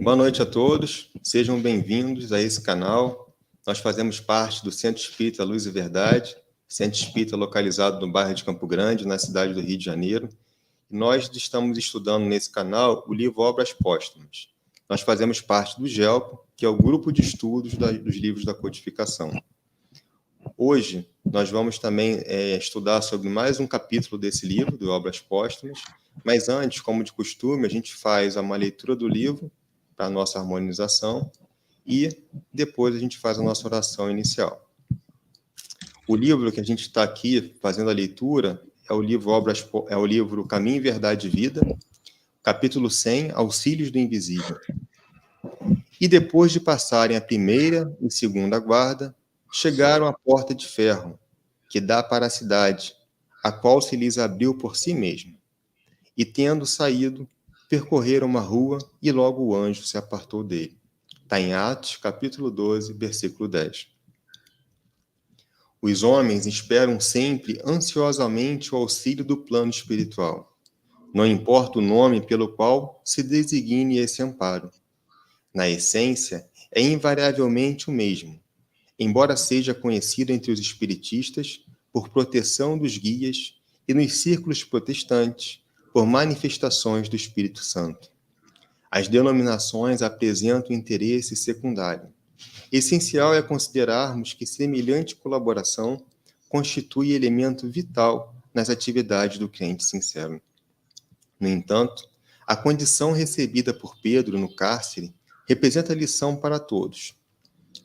Boa noite a todos, sejam bem-vindos a esse canal. Nós fazemos parte do Centro Espírita Luz e Verdade, Centro Espírita localizado no bairro de Campo Grande, na cidade do Rio de Janeiro. E nós estamos estudando nesse canal o livro Obras Póstumas. Nós fazemos parte do GELCO, que é o grupo de estudos dos livros da codificação. Hoje, nós vamos também estudar sobre mais um capítulo desse livro, do Obras Póstumas, mas antes, como de costume, a gente faz uma leitura do livro para a nossa harmonização e depois a gente faz a nossa oração inicial. O livro que a gente está aqui fazendo a leitura é o livro Caminho, Verdade e Vida, capítulo 100, Auxílios do Invisível. E depois de passarem a primeira e segunda guarda, chegaram à porta de ferro, que dá para a cidade, a qual se lhes abriu por si mesmo. E tendo saído, percorreram uma rua e logo o anjo se apartou dele. Está em Atos, capítulo 12, versículo 10. Os homens esperam sempre ansiosamente o auxílio do plano espiritual. Não importa o nome pelo qual se designe esse amparo. Na essência, é invariavelmente o mesmo, embora seja conhecido entre os espiritistas por proteção dos guias e nos círculos protestantes por manifestações do Espírito Santo. As denominações apresentam interesse secundário. Essencial é considerarmos que semelhante colaboração constitui elemento vital nas atividades do crente sincero. No entanto, a condição recebida por Pedro no cárcere representa lição para todos.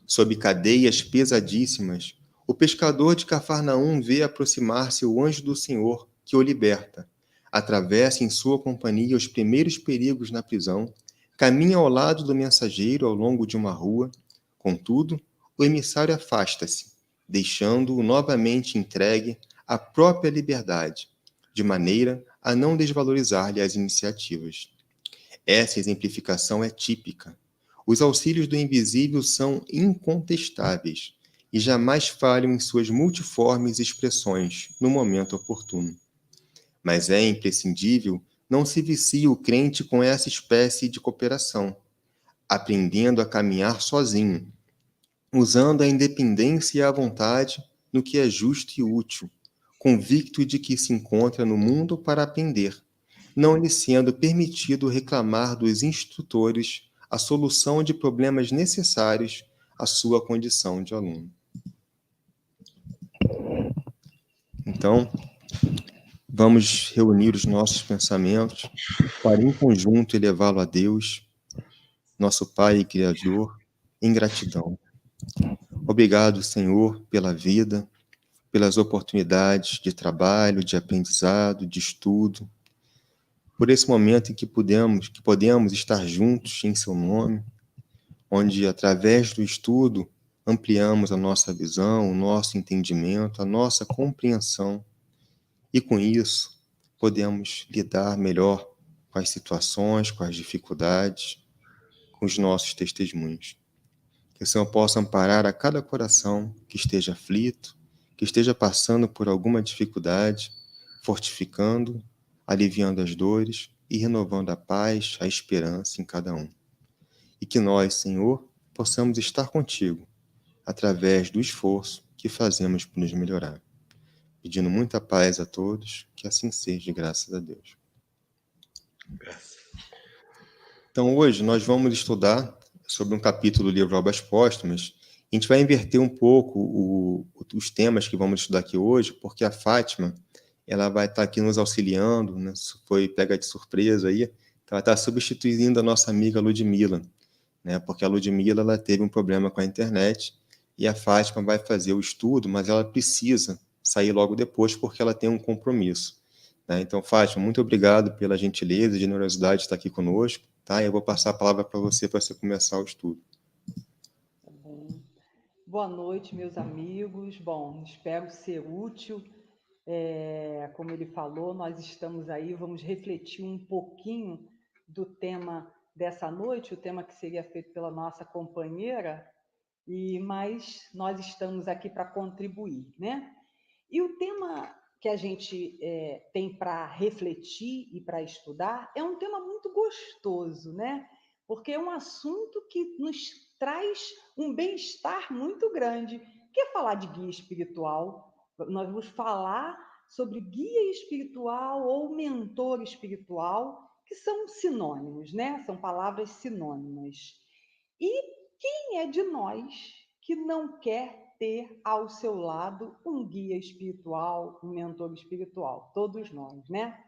Sob cadeias pesadíssimas, o pescador de Cafarnaum vê aproximar-se o anjo do Senhor, que o liberta. Atravessa em sua companhia os primeiros perigos na prisão, caminha ao lado do mensageiro ao longo de uma rua. Contudo, o emissário afasta-se, deixando-o novamente entregue à própria liberdade, de maneira a não desvalorizar-lhe as iniciativas. Essa exemplificação é típica. Os auxílios do invisível são incontestáveis e jamais falham em suas multiformes expressões no momento oportuno. Mas é imprescindível não se vicie o crente com essa espécie de cooperação, aprendendo a caminhar sozinho, usando a independência e a vontade no que é justo e útil, convicto de que se encontra no mundo para aprender, não lhe sendo permitido reclamar dos instrutores a solução de problemas necessários à sua condição de aluno. Então, vamos reunir os nossos pensamentos para, em conjunto, elevá-lo a Deus, nosso Pai e Criador, em gratidão. Obrigado, Senhor, pela vida, pelas oportunidades de trabalho, de aprendizado, de estudo, por esse momento em que podemos estar juntos em seu nome, onde, através do estudo, ampliamos a nossa visão, o nosso entendimento, a nossa compreensão, e com isso podemos lidar melhor com as situações, com as dificuldades, com os nossos testemunhos. Que o Senhor possa amparar a cada coração que esteja aflito, que esteja passando por alguma dificuldade, fortificando, aliviando as dores e renovando a paz, a esperança em cada um. E que nós, Senhor, possamos estar contigo, através do esforço que fazemos por nos melhorar. Pedindo muita paz a todos, que assim seja, graças a Deus. Então, hoje nós vamos estudar sobre um capítulo do livro Obras Póstumas. A gente vai inverter um pouco os temas que vamos estudar aqui hoje, porque a Fátima, ela vai estar aqui nos auxiliando, né? Foi pega de surpresa aí, então ela está substituindo a nossa amiga Ludmila, né? Porque a Ludmila, ela teve um problema com a internet, e a Fátima vai fazer o estudo, mas ela precisa sair logo depois, porque ela tem um compromisso, né? Então, Fátima, muito obrigado pela gentileza e generosidade de estar aqui conosco, tá? Eu vou passar a palavra para você começar o estudo. Tá bom. Boa noite, meus amigos. Bom, espero ser útil. Como ele falou, nós estamos aí, vamos refletir um pouquinho do tema dessa noite, o tema que seria feito pela nossa companheira, mas nós estamos aqui para contribuir, né? E o tema que a gente tem para refletir e para estudar é um tema muito gostoso, né? porque é um assunto que nos traz um bem-estar muito grande. Quer falar de guia espiritual? Nós vamos falar sobre guia espiritual ou mentor espiritual, que são sinônimos, né? São palavras sinônimas. E quem é de nós que não quer ter ao seu lado um guia espiritual, um mentor espiritual? Todos nós, né?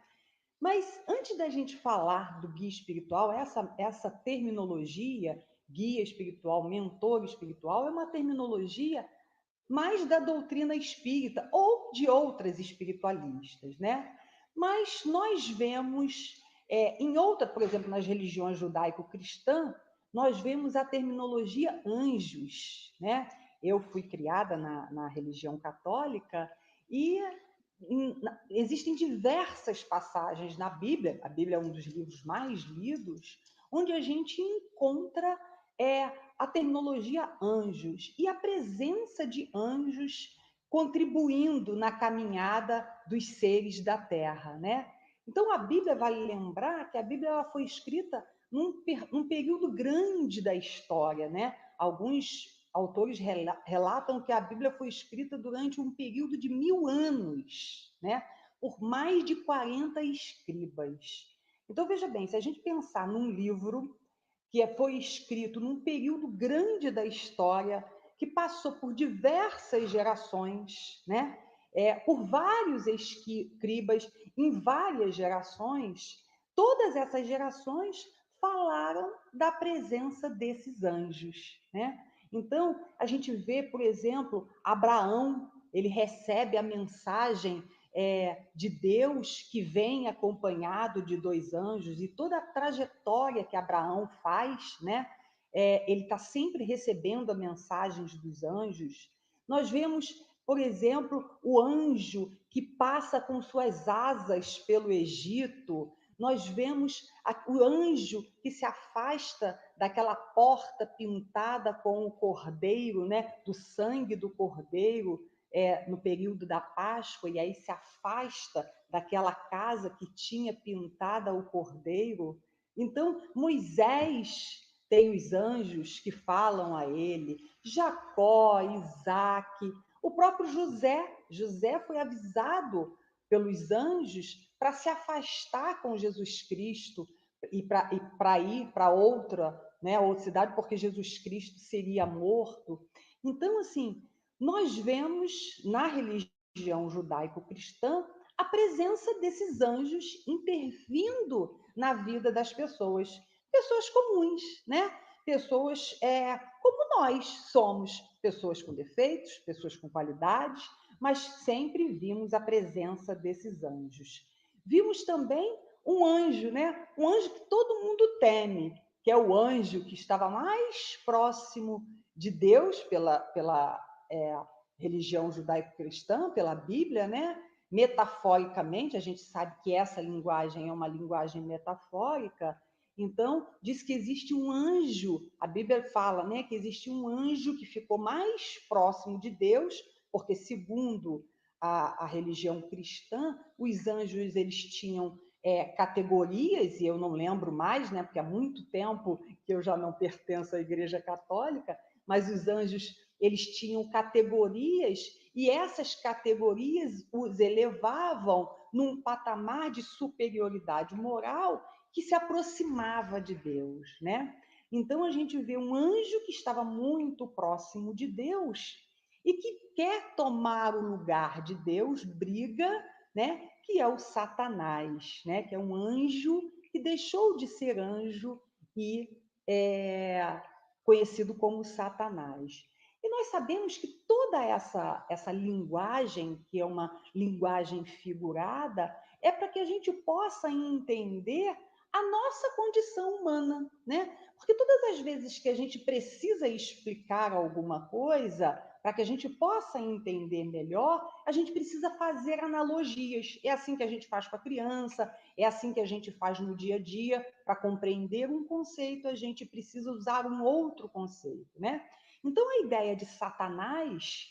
Mas antes da gente falar do guia espiritual, essa terminologia, guia espiritual, mentor espiritual, é uma terminologia mais da doutrina espírita ou de outras espiritualistas, né? Mas nós vemos em outra, por exemplo, nas religiões judaico-cristã, nós vemos a terminologia anjos, né? Eu fui criada na religião católica e existem diversas passagens na Bíblia, a Bíblia é um dos livros mais lidos, onde a gente encontra a terminologia anjos e a presença de anjos contribuindo na caminhada dos seres da Terra, né? Então a Bíblia vale lembrar que a Bíblia ela foi escrita num período grande da história, né? Alguns autores relatam que a Bíblia foi escrita durante um período de 1000 anos, né? Por mais de 40 escribas. Então veja bem, se a gente pensar num livro que foi escrito num período grande da história, que passou por diversas gerações, né? Por vários escribas em várias gerações, todas essas gerações falaram da presença desses anjos, né? Então, a gente vê, por exemplo, Abraão, ele recebe a mensagem de Deus que vem acompanhado de 2 anjos, e toda a trajetória que Abraão faz, né? Ele está sempre recebendo as mensagens dos anjos. Nós vemos, por exemplo, o anjo que passa com suas asas pelo Egito. Nós vemos o anjo que se afasta daquela porta pintada com o cordeiro, né? Do sangue do cordeiro, no período da Páscoa, e aí se afasta daquela casa que tinha pintada o cordeiro. Então, Moisés tem os anjos que falam a ele, Jacó, Isaac, o próprio José foi avisado pelos anjos para se afastar com Jesus Cristo e para ir para outra, né, outra cidade, porque Jesus Cristo seria morto. Então, assim, nós vemos na religião judaico-cristã a presença desses anjos intervindo na vida das pessoas, pessoas comuns, né? Pessoas como nós somos, pessoas com defeitos, pessoas com qualidades, mas sempre vimos a presença desses anjos. Vimos também um anjo, né? Um anjo que todo mundo teme, que é o anjo que estava mais próximo de Deus pela religião judaico-cristã, pela Bíblia, né? Metaforicamente, a gente sabe que essa linguagem é uma linguagem metafórica. Então, diz que existe um anjo, a Bíblia fala, né, que existe um anjo que ficou mais próximo de Deus, porque segundo a religião cristã, os anjos eles tinham categorias, e eu não lembro mais, né, porque há muito tempo que eu já não pertenço à Igreja Católica, mas os anjos eles tinham categorias, e essas categorias os elevavam num patamar de superioridade moral que se aproximava de Deus, né? Então a gente vê um anjo que estava muito próximo de Deus e que quer tomar o lugar de Deus, briga, né? Que é o Satanás, né? Que é um anjo que deixou de ser anjo e é conhecido como Satanás. E nós sabemos que toda essa linguagem, que é uma linguagem figurada, é para que a gente possa entender a nossa condição humana, né? Porque todas as vezes que a gente precisa explicar alguma coisa, para que a gente possa entender melhor, a gente precisa fazer analogias. É assim que a gente faz com a criança, é assim que a gente faz no dia a dia. Para compreender um conceito, a gente precisa usar um outro conceito, né? Então, a ideia de Satanás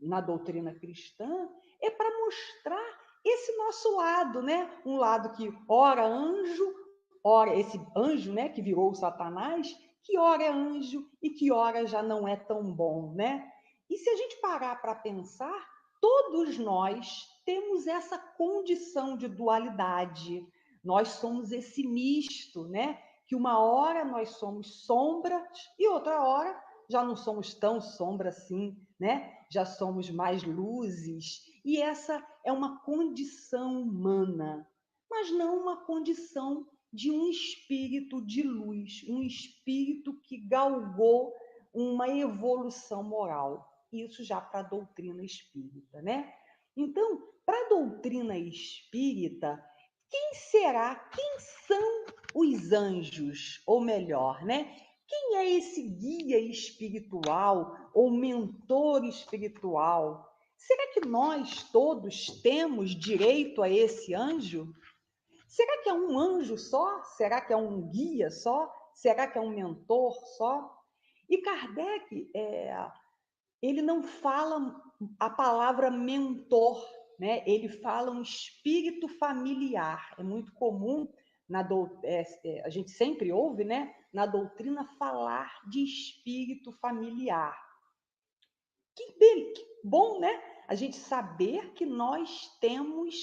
na doutrina cristã é para mostrar esse nosso lado, né? Um lado que ora anjo, ora esse anjo, né, que virou o Satanás, que ora é anjo e que ora já não é tão bom, né? E se a gente parar para pensar, todos nós temos essa condição de dualidade. Nós somos esse misto, né? Que uma hora nós somos sombras e outra hora já não somos tão sombra assim, né? Já somos mais luzes. E essa é uma condição humana, mas não uma condição de um espírito de luz, um espírito que galgou uma evolução moral. Isso já para a doutrina espírita, né? Então, para a doutrina espírita, quem são os anjos? Ou melhor, né? Quem é esse guia espiritual ou mentor espiritual? Será que nós todos temos direito a esse anjo? Será que é um anjo só? Será que é um guia só? Será que é um mentor só? E Kardec, ele não fala a palavra mentor, né? Ele fala um espírito familiar. É muito comum, a gente sempre ouve, né? Na doutrina, falar de espírito familiar. Que bom, né? A gente saber que nós temos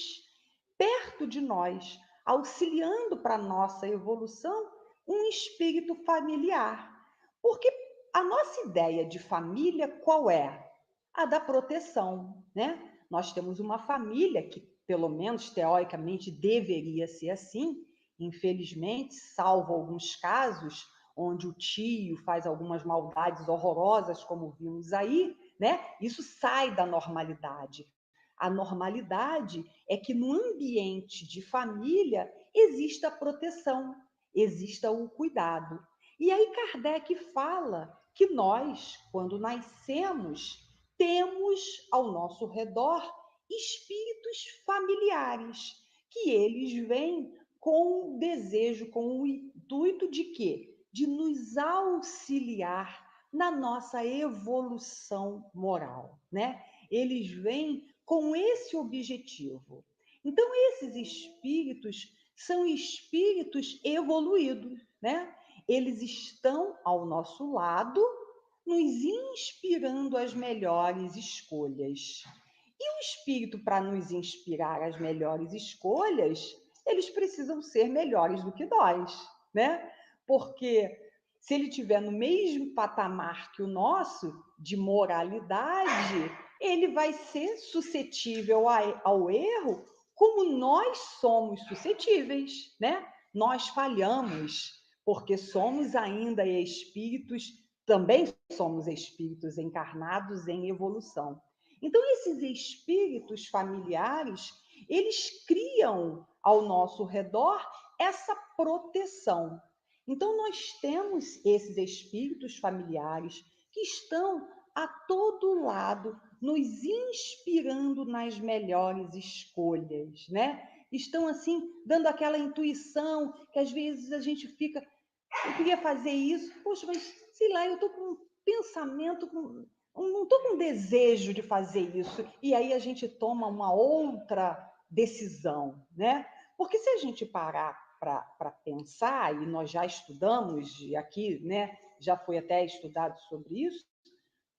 perto de nós, auxiliando para a nossa evolução, um espírito familiar. Porque a nossa ideia de família qual é? A da proteção, né? Nós temos uma família que, pelo menos teoricamente, deveria ser assim. Infelizmente, salvo alguns casos onde o tio faz algumas maldades horrorosas, como vimos aí, né? Isso sai da normalidade. A normalidade é que no ambiente de família exista a proteção, exista o cuidado. E aí Kardec fala que nós, quando nascemos, temos ao nosso redor espíritos familiares, que eles vêm com o desejo, com o intuito de quê? De nos auxiliar na nossa evolução moral, né? Eles vêm com esse objetivo. Então, esses espíritos são espíritos evoluídos, né? Eles estão ao nosso lado, nos inspirando as melhores escolhas. E o espírito, para nos inspirar as melhores escolhas, eles precisam ser melhores do que nós, né? Porque se ele estiver no mesmo patamar que o nosso, de moralidade, ele vai ser suscetível ao erro como nós somos suscetíveis, né? Nós falhamos, porque somos ainda espíritos, também somos espíritos encarnados em evolução. Então, esses espíritos familiares, eles criam ao nosso redor essa proteção. Então, nós temos esses espíritos familiares que estão a todo lado, nos inspirando nas melhores escolhas, né? Estão, assim, dando aquela intuição que às vezes a gente fica, eu queria fazer isso, poxa, mas sei lá, eu estou com um pensamento, não estou com desejo de fazer isso, e aí a gente toma uma outra decisão, né? Porque se a gente parar para pensar, e nós já estudamos, e aqui, né, já foi até estudado sobre isso,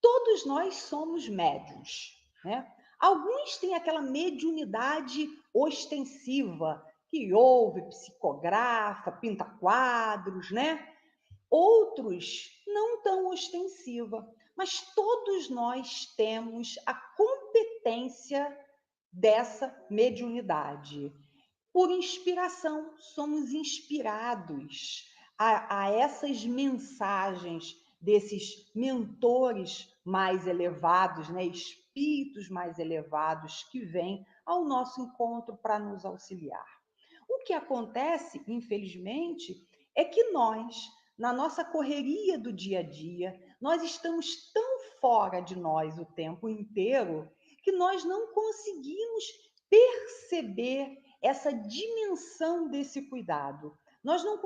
todos nós somos médiuns, né? Alguns têm aquela mediunidade ostensiva, que ouve, psicografa, pinta quadros, né? Outros não tão ostensiva, mas todos nós temos a competência dessa mediunidade. Por inspiração, somos inspirados a essas mensagens desses mentores mais elevados, né? Espíritos mais elevados que vêm ao nosso encontro para nos auxiliar. O que acontece, infelizmente, é que nós, na nossa correria do dia a dia, nós estamos tão fora de nós o tempo inteiro que nós não conseguimos perceber essa dimensão desse cuidado. Nós não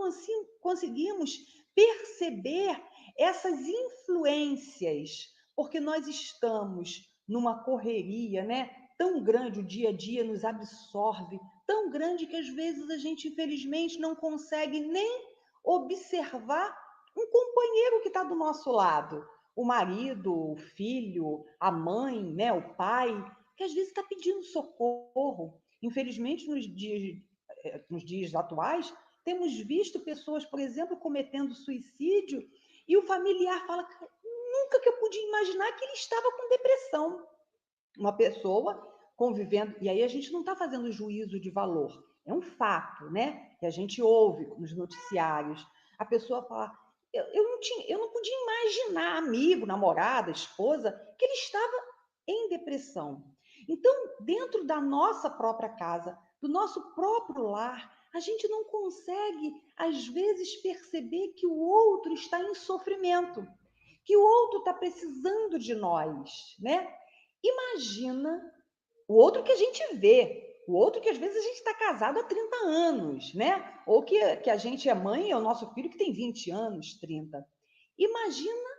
conseguimos perceber essas influências, porque nós estamos numa correria, né? Tão grande, o dia a dia nos absorve, tão grande que às vezes a gente, infelizmente, não consegue nem observar um companheiro que está do nosso lado, o marido, o filho, a mãe, né, o pai, que às vezes está pedindo socorro. Infelizmente, nos dias atuais, temos visto pessoas, por exemplo, cometendo suicídio e o familiar fala: nunca que eu podia imaginar que ele estava com depressão. Uma pessoa convivendo, e aí a gente não está fazendo juízo de valor, é um fato, né? Que a gente ouve nos noticiários. A pessoa fala: eu não podia imaginar, amigo, namorada, esposa, que ele estava em depressão. Então, dentro da nossa própria casa, do nosso próprio lar, a gente não consegue, às vezes, perceber que o outro está em sofrimento, que o outro está precisando de nós, né? Imagina o outro que a gente vê, o outro que às vezes a gente está casado há 30 anos, né? Ou que a gente é mãe, é o nosso filho que tem 20 anos, 30. Imagina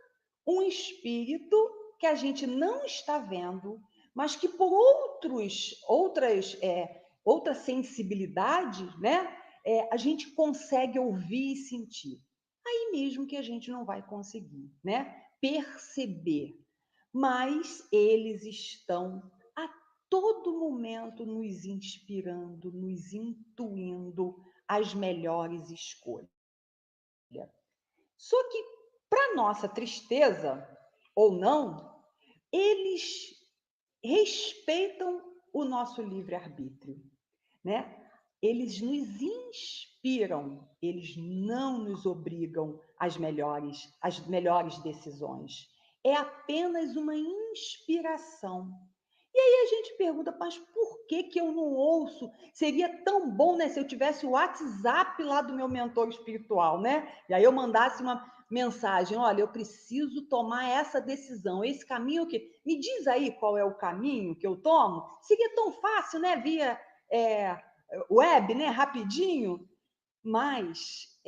um espírito que a gente não está vendo, mas que por outra sensibilidade, né? A gente consegue ouvir e sentir. Aí mesmo que a gente não vai conseguir, né? Perceber, mas eles estão a todo momento nos inspirando, nos intuindo as melhores escolhas. Só que, para nossa tristeza, ou não, eles respeitam o nosso livre-arbítrio, né? Eles nos inspiram, eles não nos obrigam às melhores decisões. É apenas uma inspiração. E aí a gente pergunta: mas por que que eu não ouço? Seria tão bom, né, se eu tivesse o WhatsApp lá do meu mentor espiritual, né? E aí eu mandasse uma mensagem: olha, eu preciso tomar essa decisão, esse caminho que... Me diz aí qual é o caminho que eu tomo? Seria tão fácil, né, via é, web, né, rapidinho. Mas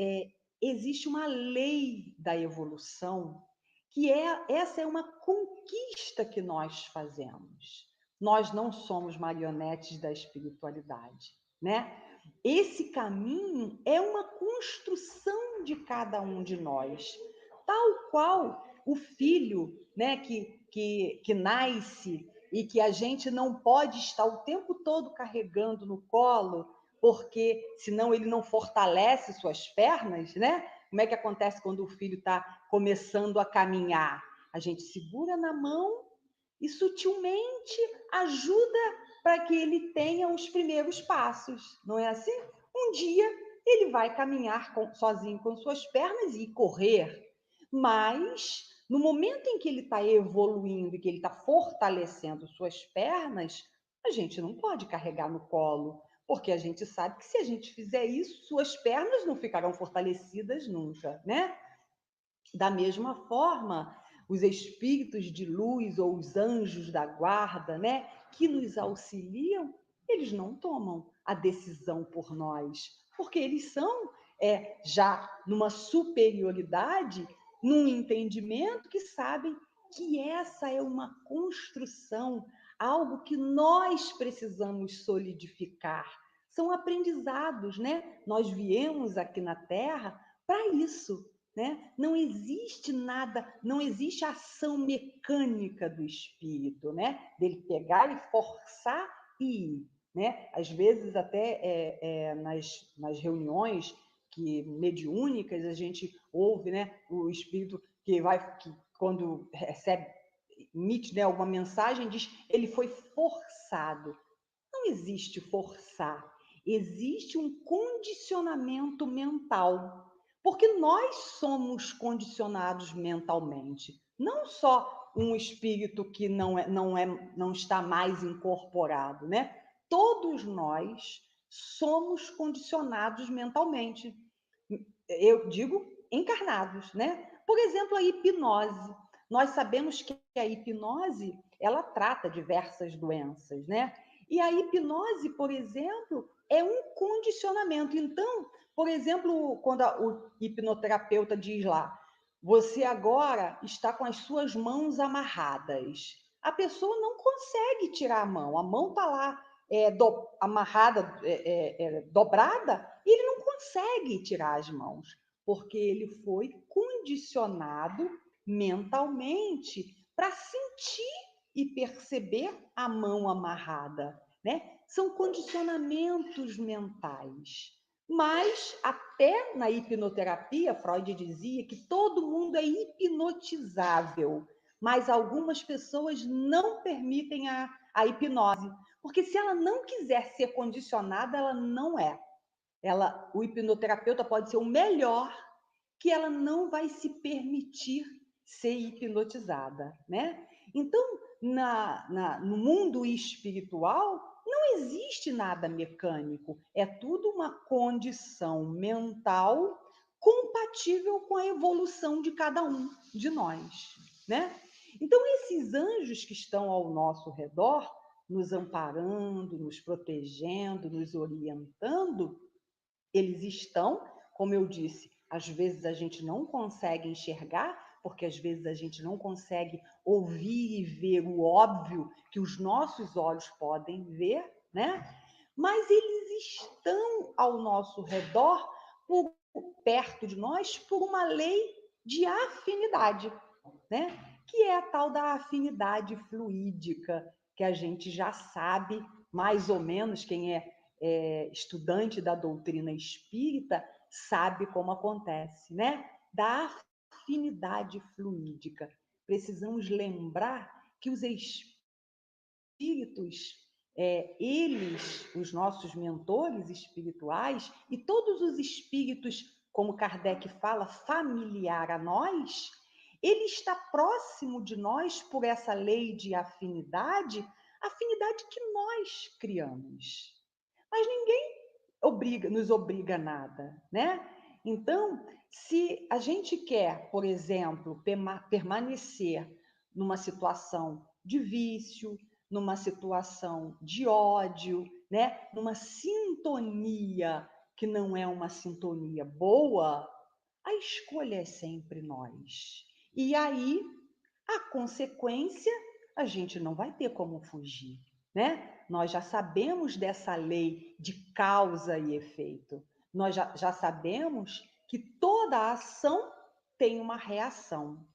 existe uma lei da evolução que essa é uma conquista que nós fazemos. Nós não somos marionetes da espiritualidade, né? Esse caminho é uma construção de cada um de nós, tal qual o filho, né, que nasce e que a gente não pode estar o tempo todo carregando no colo, porque senão ele não fortalece suas pernas, né? Como é que acontece quando o filho está começando a caminhar? A gente segura na mão e sutilmente ajuda para que ele tenha os primeiros passos, não é assim? Um dia ele vai caminhar sozinho com suas pernas e correr, mas no momento em que ele está evoluindo e que ele está fortalecendo suas pernas, a gente não pode carregar no colo, porque a gente sabe que se a gente fizer isso, suas pernas não ficarão fortalecidas nunca, né? Da mesma forma, os espíritos de luz ou os anjos da guarda, né, que nos auxiliam, eles não tomam a decisão por nós, porque eles são já numa superioridade, num entendimento que sabem que essa é uma construção, algo que nós precisamos solidificar. São aprendizados, né? Nós viemos aqui na Terra para isso, né? Não existe nada, não existe ação mecânica do espírito, né? Dele pegar e forçar e ir, né? Às vezes até nas reuniões mediúnicas a gente ouve, né? O espírito que quando recebe, emite, né, alguma mensagem, diz: ele foi forçado. Não existe forçar, existe um condicionamento mental, porque nós somos condicionados mentalmente, não só um espírito que não está mais incorporado, né? Todos nós somos condicionados mentalmente. Eu digo encarnados, né? Por exemplo, a hipnose. Nós sabemos que a hipnose, ela trata diversas doenças, né? E a hipnose, por exemplo, é um condicionamento. Então, por exemplo, quando o hipnoterapeuta diz lá: você agora está com as suas mãos amarradas. A pessoa não consegue tirar a mão está lá amarrada, dobrada, e ele não consegue tirar as mãos, porque ele foi condicionado mentalmente para sentir e perceber a mão amarrada, né? São condicionamentos mentais. Mas até na hipnoterapia, Freud dizia que todo mundo é hipnotizável, mas algumas pessoas não permitem a hipnose, porque se ela não quiser ser condicionada, ela não é. O hipnoterapeuta pode ser o melhor, que ela não vai se permitir ser hipnotizada, né? Então, no mundo espiritual, não existe nada mecânico, é tudo uma condição mental compatível com a evolução de cada um de nós, né? Então, esses anjos que estão ao nosso redor, nos amparando, nos protegendo, nos orientando, eles estão, como eu disse, às vezes a gente não consegue enxergar, porque às vezes a gente não consegue ouvir e ver o óbvio que os nossos olhos podem ver, né? Mas eles estão ao nosso redor, por, perto de nós, por uma lei de afinidade, né? Que é a tal da afinidade fluídica, que a gente já sabe mais ou menos, quem estudante da doutrina espírita sabe como acontece, né? Da afinidade fluídica. Precisamos lembrar que os espíritos, eles, os nossos mentores espirituais, e todos os espíritos, como Kardec fala, familiar a nós, ele está próximo de nós por essa lei de afinidade, afinidade que nós criamos. Mas ninguém nos obriga a nada, né? Então, se a gente quer, por exemplo, permanecer numa situação de vício, numa situação de ódio, né? Numa sintonia que não é uma sintonia boa, a escolha é sempre nós. E aí, a consequência, a gente não vai ter como fugir, né? Nós já sabemos dessa lei de causa e efeito. Nós já sabemos que toda ação tem uma reação.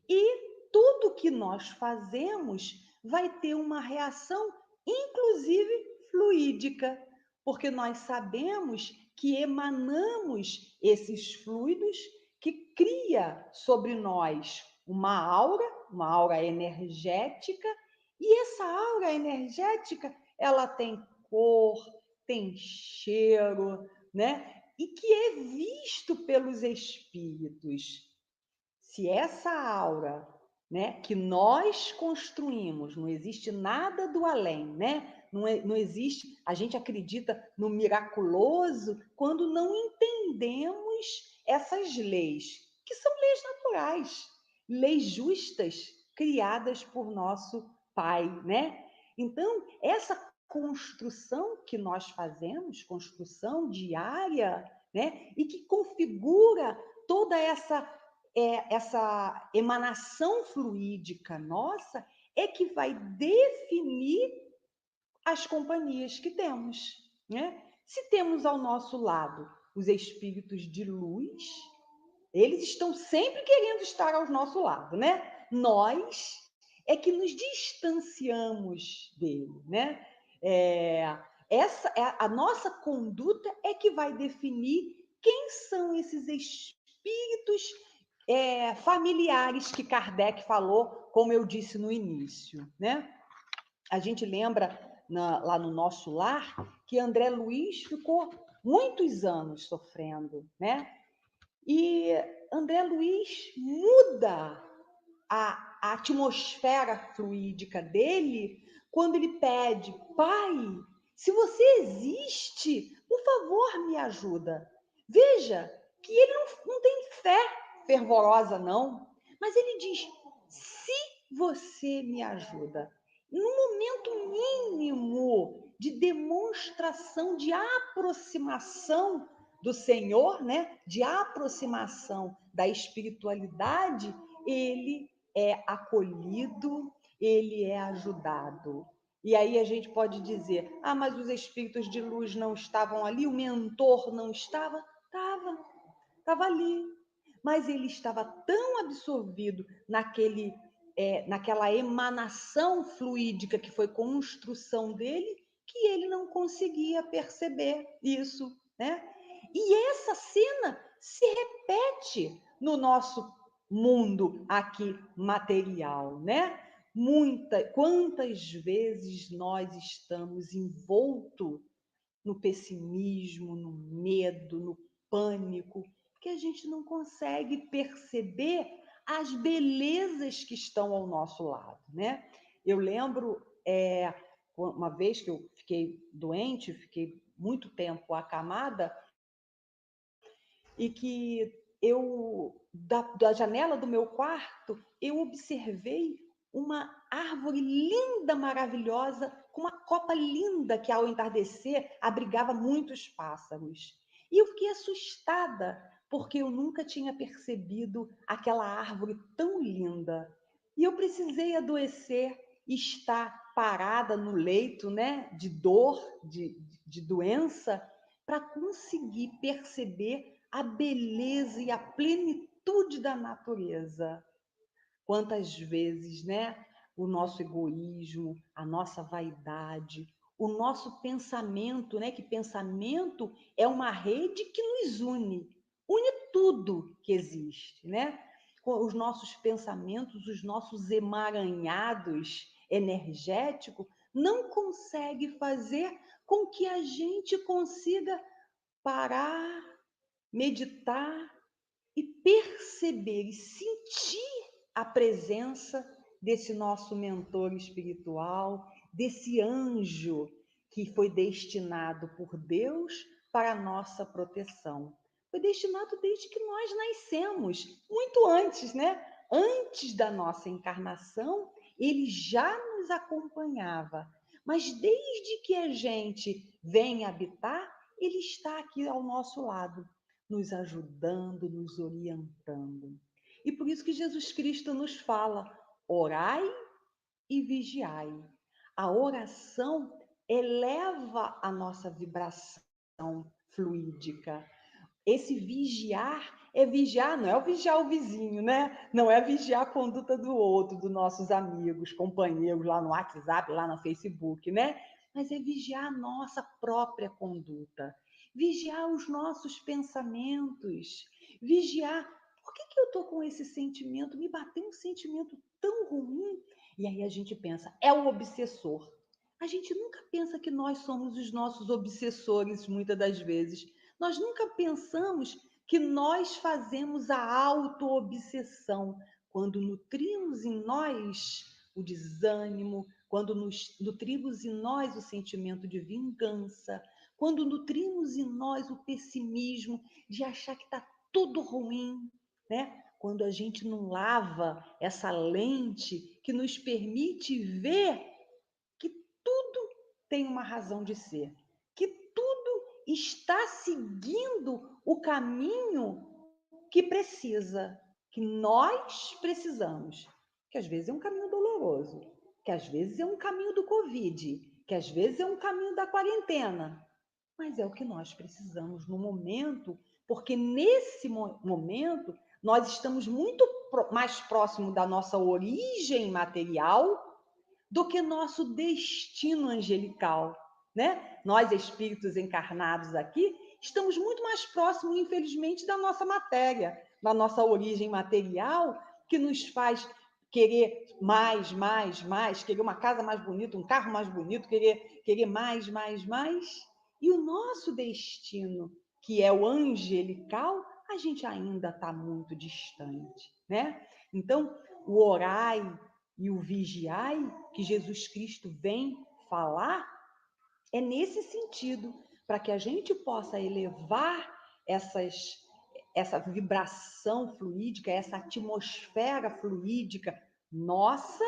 E tudo que nós fazemos vai ter uma reação, inclusive fluídica, porque nós sabemos que emanamos esses fluidos que cria sobre nós uma aura energética, e essa aura energética, ela tem cor, tem cheiro, né? E que é visto pelos espíritos. Se essa aura, né, que nós construímos, não existe nada do além, né? Não existe, a gente acredita no miraculoso quando não entendemos essas leis, que são leis naturais, leis justas, criadas por nosso Pai, né? Então, essa construção que nós fazemos, construção diária, né? E que configura toda essa emanação fluídica nossa é que vai definir as companhias que temos, né? Se temos ao nosso lado os espíritos de luz, eles estão sempre querendo estar ao nosso lado, né? Nós é que nos distanciamos dele, né? A nossa conduta é que vai definir quem são esses espíritos familiares que Kardec falou, como eu disse no início, né? A gente lembra lá no nosso lar que André Luiz ficou muitos anos sofrendo, né? E André Luiz muda a atmosfera fluídica dele quando ele pede: Pai, se você existe, por favor, me ajuda. Veja que ele não tem fé fervorosa, não, mas ele diz: se você me ajuda, no momento mínimo de demonstração de aproximação do Senhor, né, de aproximação da espiritualidade, ele é acolhido, ele é ajudado. E aí a gente pode dizer, ah, mas os espíritos de luz não estavam ali, o mentor não estava? Estava ali. Mas ele estava tão absorvido naquela emanação fluídica que foi construção dele, que ele não conseguia perceber isso, né? E essa cena se repete no nosso mundo aqui material, né? Quantas vezes nós estamos envoltos no pessimismo, no medo, no pânico, que a gente não consegue perceber as belezas que estão ao nosso lado, né? Eu lembro uma vez que eu fiquei doente, fiquei muito tempo acamada, e que da janela do meu quarto, eu observei uma árvore linda, maravilhosa, com uma copa linda que ao entardecer abrigava muitos pássaros. E eu fiquei assustada, porque eu nunca tinha percebido aquela árvore tão linda. E eu precisei adoecer e estar parada no leito, né, de dor, de doença, para conseguir perceber a beleza e a plenitude da natureza. Quantas vezes, né, o nosso egoísmo, a nossa vaidade, o nosso pensamento, né, que pensamento é uma rede que nos une tudo que existe, né? Os nossos pensamentos, os nossos emaranhados energéticos não consegue fazer com que a gente consiga parar, meditar e perceber e sentir a presença desse nosso mentor espiritual, desse anjo que foi destinado por Deus para a nossa proteção. Foi destinado desde que nós nascemos, muito antes, né? Antes da nossa encarnação, ele já nos acompanhava. Mas desde que a gente vem habitar, ele está aqui ao nosso lado, nos ajudando, nos orientando. E por isso que Jesus Cristo nos fala: orai e vigiai. A oração eleva a nossa vibração fluídica. Esse vigiar é vigiar, não é o vigiar o vizinho, né? Não é vigiar a conduta do outro, dos nossos amigos, companheiros lá no WhatsApp, lá no Facebook, né? Mas é vigiar a nossa própria conduta, vigiar os nossos pensamentos, vigiar. Por que eu estou com esse sentimento? Me bateu um sentimento tão ruim. E aí a gente pensa, é o obsessor. A gente nunca pensa que nós somos os nossos obsessores, muitas das vezes. Nós nunca pensamos que nós fazemos a auto-obsessão quando nutrimos em nós o desânimo, quando nutrimos em nós o sentimento de vingança, quando nutrimos em nós o pessimismo de achar que está tudo ruim, né? Quando a gente não lava essa lente que nos permite ver que tudo tem uma razão de ser, que tudo está seguindo o caminho que precisa, que nós precisamos, que às vezes é um caminho doloroso, que às vezes é um caminho do Covid, que às vezes é um caminho da quarentena, mas é o que nós precisamos no momento, porque nesse momento nós estamos muito mais próximo da nossa origem material do que nosso destino angelical, né? Nós, espíritos encarnados aqui, estamos muito mais próximos, infelizmente, da nossa matéria, da nossa origem material, que nos faz querer mais, mais, mais, querer uma casa mais bonita, um carro mais bonito, querer mais, mais, mais. E o nosso destino, que é o angelical, a gente ainda está muito distante, né? Então, o orai e o vigiai que Jesus Cristo vem falar é nesse sentido, para que a gente possa elevar essa vibração fluídica, essa atmosfera fluídica nossa,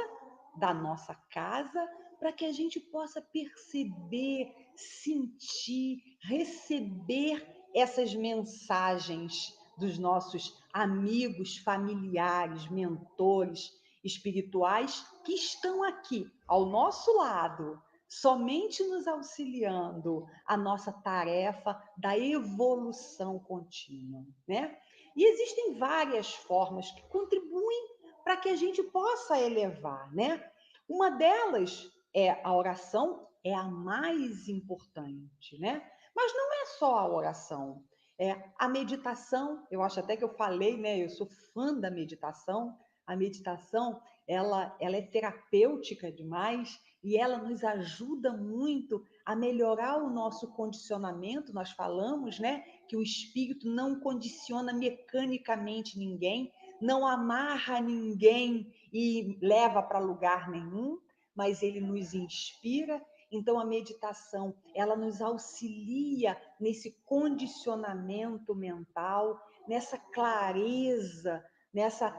da nossa casa, para que a gente possa perceber, sentir, receber essas mensagens dos nossos amigos, familiares, mentores espirituais que estão aqui ao nosso lado, somente nos auxiliando a nossa tarefa da evolução contínua, né? E existem várias formas que contribuem para que a gente possa elevar, né? Uma delas é a oração, é a mais importante, né? Mas não é só a oração, é a meditação. Eu acho até que eu falei, né? Eu sou fã da meditação. A meditação, ela é terapêutica demais e ela nos ajuda muito a melhorar o nosso condicionamento. Nós falamos, né, que o espírito não condiciona mecanicamente ninguém, não amarra ninguém e leva para lugar nenhum, mas ele nos inspira. Então, a meditação, ela nos auxilia nesse condicionamento mental, nessa clareza, essa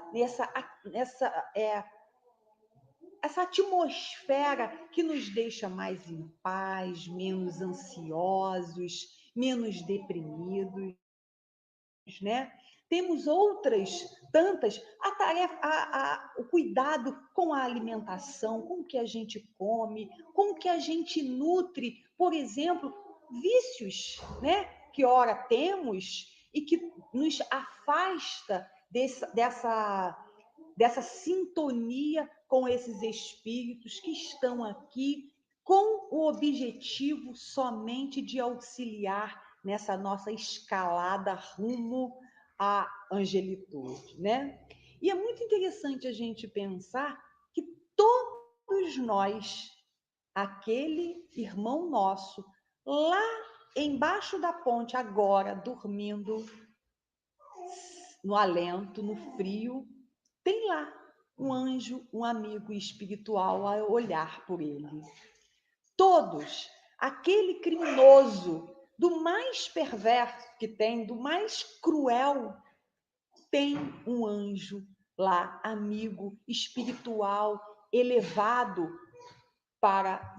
atmosfera que nos deixa mais em paz, menos ansiosos, menos deprimidos, né? Temos outras tantas, a tarefa, o cuidado com a alimentação, com o que a gente come, com o que a gente nutre, por exemplo, vícios, né? Que ora temos e que nos afasta dessa sintonia com esses espíritos que estão aqui com o objetivo somente de auxiliar nessa nossa escalada rumo à angelitude, né? E é muito interessante a gente pensar que todos nós, aquele irmão nosso, lá embaixo da ponte, agora, dormindo, no alento, no frio, tem lá um anjo, um amigo espiritual a olhar por ele. Todos, aquele criminoso, do mais perverso que tem, do mais cruel, tem um anjo lá, amigo espiritual, elevado para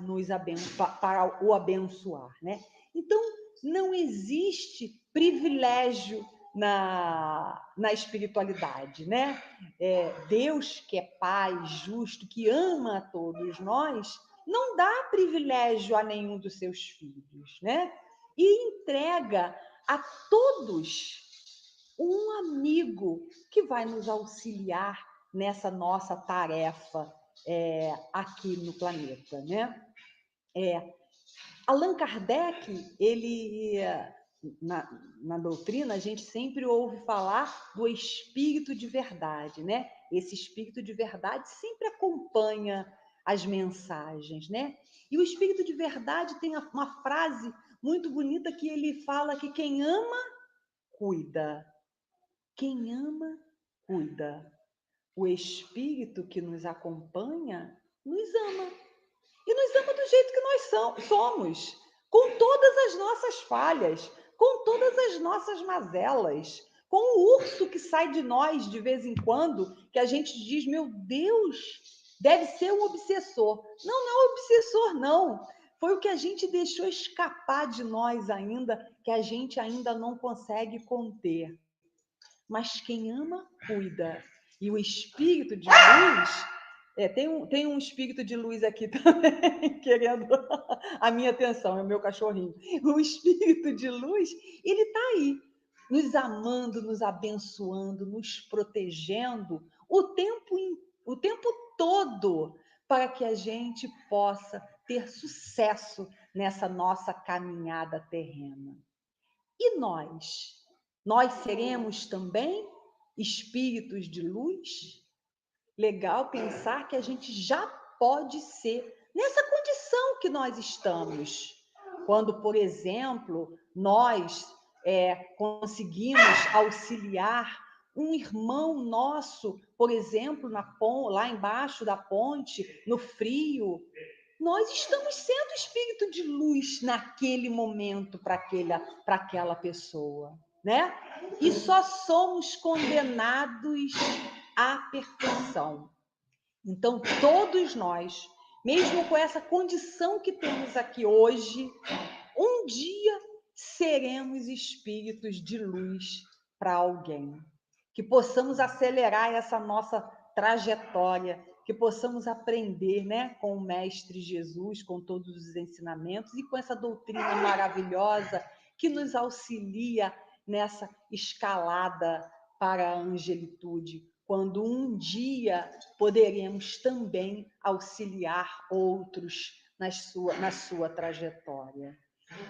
para o abençoar, né? Então, não existe privilégio na espiritualidade, né? Deus, que é Pai justo, que ama a todos nós, não dá privilégio a nenhum dos seus filhos, né? E entrega a todos um amigo que vai nos auxiliar nessa nossa tarefa aqui no planeta, né? Allan Kardec, ele na doutrina, a gente sempre ouve falar do espírito de verdade, né? Esse espírito de verdade sempre acompanha as mensagens, né? E o espírito de verdade tem uma frase muito bonita que ele fala que quem ama, cuida. Quem ama, cuida. O espírito que nos acompanha nos ama. E nos ama do jeito que nós somos, com todas as nossas falhas, com todas as nossas mazelas, com o urso que sai de nós de vez em quando, que a gente diz, meu Deus, deve ser um obsessor. Não, não é um obsessor, não. Foi o que a gente deixou escapar de nós ainda, que a gente ainda não consegue conter. Mas quem ama, cuida. E o espírito de luz, tem um espírito de luz aqui também, querendo a minha atenção, é o meu cachorrinho. O espírito de luz, ele está aí, nos amando, nos abençoando, nos protegendo o tempo todo, para que a gente possa ter sucesso nessa nossa caminhada terrena. E nós? Nós seremos também espíritos de luz? Legal pensar que a gente já pode ser nessa condição que nós estamos. Quando, por exemplo, nós conseguimos auxiliar um irmão nosso, por exemplo, lá embaixo da ponte, no frio, nós estamos sendo espírito de luz naquele momento para aquela pessoa, né? E só somos condenados à perfeição. Então, todos nós, mesmo com essa condição que temos aqui hoje, um dia seremos espíritos de luz para alguém. Que possamos acelerar essa nossa trajetória, que possamos aprender, né, com o Mestre Jesus, com todos os ensinamentos e com essa doutrina maravilhosa que nos auxilia nessa escalada para a angelitude, quando um dia poderemos também auxiliar outros na sua trajetória.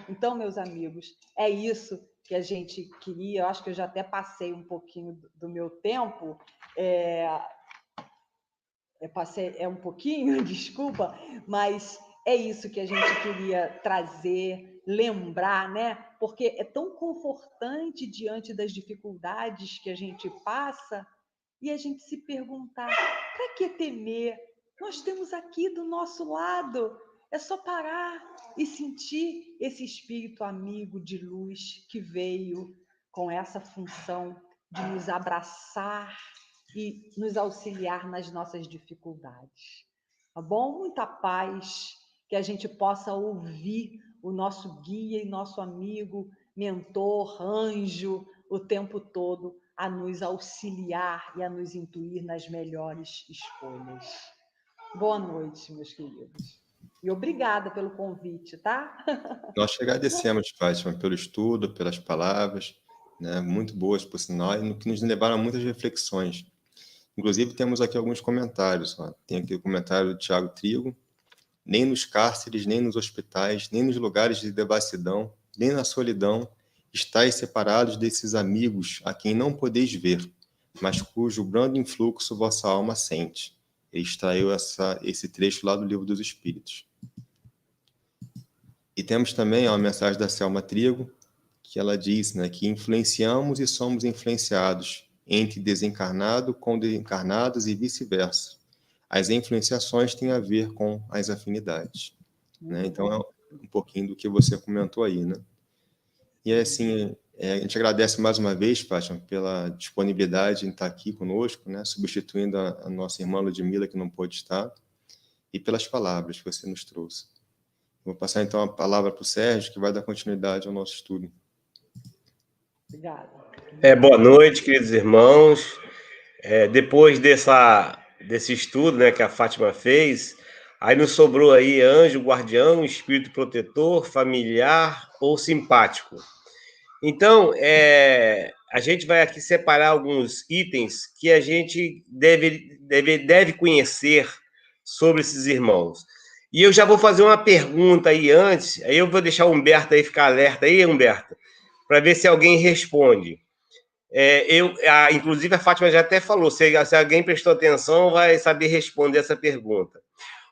Então, meus amigos, é isso que a gente queria. Eu acho que eu já até passei um pouquinho do meu tempo. Passei um pouquinho, desculpa, mas é isso que a gente queria trazer, lembrar, né? Porque é tão confortante diante das dificuldades que a gente passa e a gente se perguntar: para que temer? Nós temos aqui do nosso lado. É só parar e sentir esse espírito amigo de luz que veio com essa função de nos abraçar e nos auxiliar nas nossas dificuldades. Tá bom? Muita paz, que a gente possa ouvir o nosso guia e nosso amigo, mentor, anjo, o tempo todo, a nos auxiliar e a nos intuir nas melhores escolhas. Boa noite, meus queridos. E obrigada pelo convite, tá? Nós te agradecemos, Fátima, pelo estudo, pelas palavras, né, muito boas, por sinal, e que nos levaram a muitas reflexões. Inclusive, temos aqui alguns comentários. Ó. Tem aqui o comentário do Tiago Trigo. Nem nos cárceres, nem nos hospitais, nem nos lugares de devassidão, nem na solidão, estáis separados desses amigos a quem não podeis ver, mas cujo brando influxo vossa alma sente. Ele extraiu esse trecho lá do Livro dos Espíritos. E temos também uma mensagem da Selma Trigo, que ela diz, né, que influenciamos e somos influenciados entre desencarnado com desencarnados e vice-versa. As influenciações têm a ver com as afinidades. Né? Então, é um pouquinho do que você comentou aí. Né? E, assim, a gente agradece mais uma vez, Fátima, pela disponibilidade em estar aqui conosco, né? Substituindo a nossa irmã Ludmila, que não pôde estar, e pelas palavras que você nos trouxe. Vou passar, então, a palavra para o Sérgio, que vai dar continuidade ao nosso estudo. Obrigada. Boa noite, queridos irmãos. Depois desse estudo, né, que a Fátima fez, aí nos sobrou aí anjo, guardião, espírito protetor, familiar ou simpático. Então, a gente vai aqui separar alguns itens que a gente deve conhecer sobre esses irmãos. E eu já vou fazer uma pergunta aí antes, aí eu vou deixar o Humberto aí ficar alerta aí, Humberto, para ver se alguém responde. Inclusive, a Fátima já até falou, se alguém prestou atenção, vai saber responder essa pergunta.